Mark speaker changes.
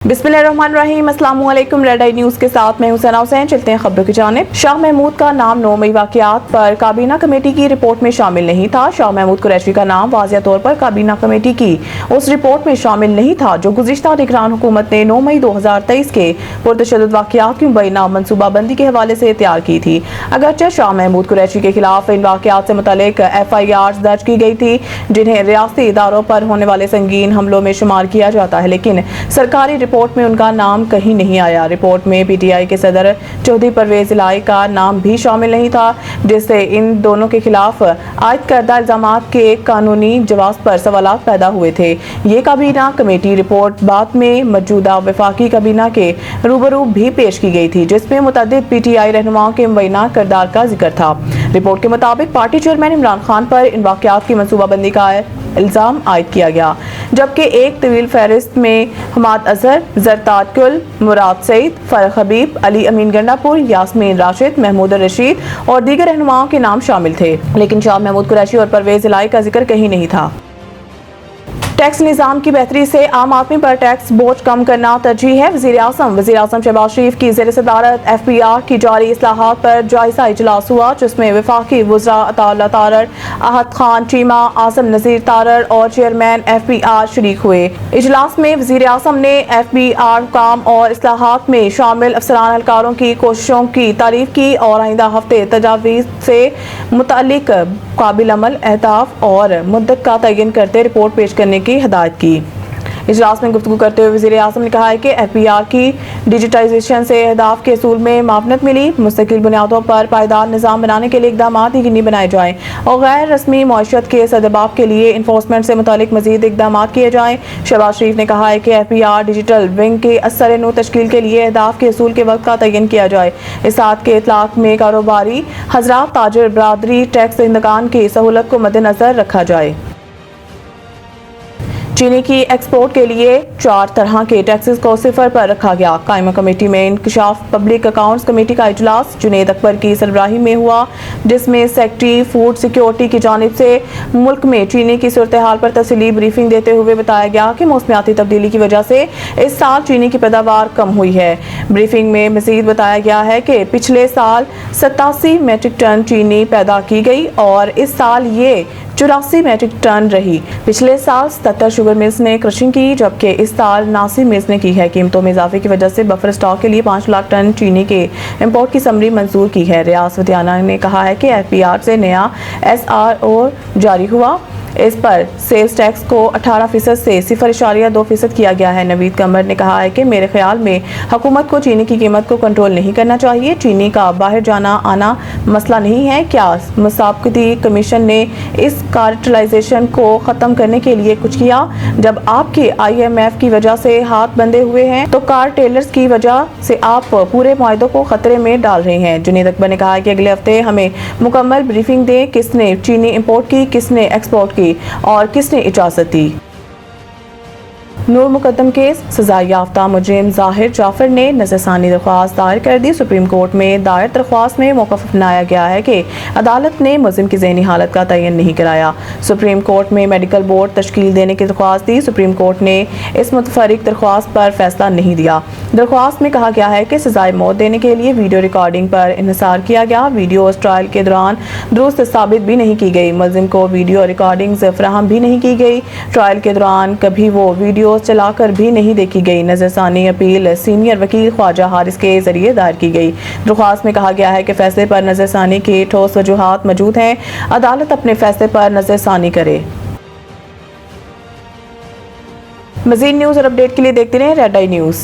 Speaker 1: बिस्मिल्लाहिर्रहमानिर्रहीम, अस्सलाम वालेकुम। रेड आई न्यूज़ के साथ मैं हुसैना हुसैन। चलते हैं खबरों की जानिब। शाह महमूद का नाम 9 मई वाक़यात पर काबीना कमेटी की रिपोर्ट में शामिल नहीं था। शाह महमूद कुरैशी का नाम वाज़िया तौर पर काबीना कमेटी की उस रिपोर्ट में शामिल नहीं था जो गुज़िश्ता निगरान हुकूमत ने 9 मई 2023 के पुरतशद्दुद वाक़यात की मुबैना मनसूबाबंदी के हवाले से तैयार की थी। अगरचे शाह महमूद कुरैशी के खिलाफ इन वाक़यात से मुतल्लिक FIRs दर्ज की गई थी जिन्हें रियासती इदारों पर होने वाले संगीन हमलों में शुमार किया जाता है, लेकिन सरकारी रिपोर्ट में उनका नाम कहीं नहीं आया। रिपोर्ट में PTI के सदर चौधरी परवेज इलाही का नाम भी शामिल नहीं था, जिससे इन दोनों के खिलाफ आयद करदा इल्जामात के कानूनी जवाब पर सवालात पैदा हुए थे। ये काबीना कमेटी रिपोर्ट बाद में मौजूदा वफाकी काबीना के रूबरू भी पेश की गई थी, जिसमें मुतअद्दिद PTI रहनुमाओं के मुबैना किरदार का जिक्र था। रिपोर्ट के मुताबिक पार्टी चेयरमैन इमरान खान पर इन वाक़यात की मनसूबाबंदी का इल्ज़ाम आयद किया गया, जबकि एक तवील फहरिस्त में हमाद अजहर, जरताज कुल, मुराद सईद, फरख हबीब, अली अमीन गंडापुर, यास्मीन राशिद, महमूद रशीद और दीगर रहनुमाओं के नाम शामिल थे, लेकिन शाह महमूद कुरैशी और परवेज इलाही का जिक्र कहीं नहीं था। टैक्स निज़ाम की बेहतरी से आम आदमी पर टैक्स बोझ कम करना तरजीह है। वज़ीर आज़म शहबाज शरीफ की ज़ेर सदारत FPR की जारी इस्लाहात पर जायजा इजलास हुआ, जिसमें वफाकी वज़रा अताउल्लाह तारर, अहद खान चीमा, आज़म नज़ीर तारर और चेयरमैन FPR शरीक हुए। इजलास में वज़ीर आज़म ने FPR काम और इस्लाहात में शामिल अफसरान एहलकारों की कोशिशों की तारीफ की और आइंदा हफ्ते तजावीज़ से मुतअल्लिक काबिल अमल अहदाफ और मुद्दत का तयन करते रिपोर्ट पेश करने की हिदायत की। इजलास में गुफ्तगू करते हुए वज़ीर आज़म ने कहा है कि FPR की डिजिटाइजेशन से अहदाफ के असूल में मावनत मिली। मुस्तकिल बुनियादों पर पायदार निज़ाम बनाने के लिए इक़दाम यकीनी बनाए जाएँ और गैर रस्मी मईशत के सदबाब के लिए इन्फोर्समेंट से मुतालिक मज़ीद इक़दाम किए जाएँ। शहबाज शरीफ ने कहा है कि FPR डिजिटल विंग के असर नौ तश्कील के लिए अहदाफ के असूल के वक्त का तयन किया जाए। इसात के इतलाक़ में कारोबारी हज़रात, ताजिर बरादरी, टैक्स दहिंदगान की सहूलत को मद्देनज़र रखा जाए। चीनी की एक्सपोर्ट के लिए 4 तरह के टैक्सेस को सिफर पर रखा गया। कायमा कमेटी में इंकशाफ पब्लिक अकाउंट्स कमेटी का इजलास जुनेद अकबर की सरबराही में हुआ, जिसमें सेक्रेटरी फूड सिक्योरिटी की जानिब से मुल्क में चीनी की सूरत हाल पर तफसीली ब्रीफिंग देते हुए बताया गया कि मौसमियाती तब्दीली की वजह से इस साल चीनी की पैदावार कम हुई है। ब्रीफिंग में मजीद बताया गया है कि पिछले साल 87 मीट्रिक टन चीनी पैदा की गई और इस साल ये 84 मीट्रिक टन रही। पिछले साल 77 शुगर मिल्स ने क्रशिंग की, जबकि इस साल 79 मिल्स ने की है। कीमतों में इजाफे की वजह से बफर स्टॉक के लिए 5 लाख टन चीनी के इंपोर्ट की समरी मंजूर की है। रियासत याना ने कहा है कि FPR से नया SRO जारी हुआ। इस पर सेल्स टैक्स को 18% से 0.2% किया गया है। नवीद कमर ने कहा है कि मेरे ख्याल में हुकूमत को चीनी की कीमत को कंट्रोल नहीं करना चाहिए। चीनी का बाहर जाना आना मसला नहीं है। क्या मुसाबकती कमीशन ने इस कार्टेलाइजेशन को ख़त्म करने के लिए कुछ किया? जब आपके IMF की वजह से हाथ बंधे हुए हैं तो कार्टेलर्स की वजह से आप पूरे मुआहदों को खतरे में डाल रहे हैं। जुनेद अकबर ने कहा है कि अगले हफ्ते हमें मुकम्मल ब्रीफिंग दें, किसने चीनी इंपोर्ट की, किसने एक्सपोर्ट की और किसने इजाजत दी। नूर मुकदम केस सजा याफ्ता मुजरिम जाहिर जाफर ने नज़रसानी दरख्वास्त दायर कर दी। सुप्रीम कोर्ट में दायर दरख्वास्त में मौक़िफ़ अपनाया गया है कि अदालत ने मुलज़िम की ज़हनी हालत का तयन नहीं कराया। सुप्रीम कोर्ट में मेडिकल बोर्ड तश्कील देने की दरख्वास्त दी। सुप्रीम कोर्ट ने इस मुतफरिक दरख्वास्त पर फैसला नहीं दिया। दरख्वास्त में कहा गया है कि सजाए मौत देने के लिए वीडियो रिकॉर्डिंग पर इन्हिसार किया गया। वीडियो ट्रायल के दौरान दुरुस्त साबित भी नहीं की गई। मुलज़िम को वीडियो रिकॉर्डिंग्स फराहम भी नहीं की गई। ट्रायल के दौरान कभी वो वीडियो चलाकर भी नहीं देखी गई। नजरसानी अपील सीनियर वकील ख्वाजा हारिस के जरिए दायर की गई। दरख्वास्त में कहा गया है कि फैसले पर नजरसानी के ठोस वजूहात मौजूद हैं, अदालत अपने फैसले पर नजरसानी करे। मज़ीद न्यूज़ और अपडेट के लिए देखते रहें रेड आई न्यूज़।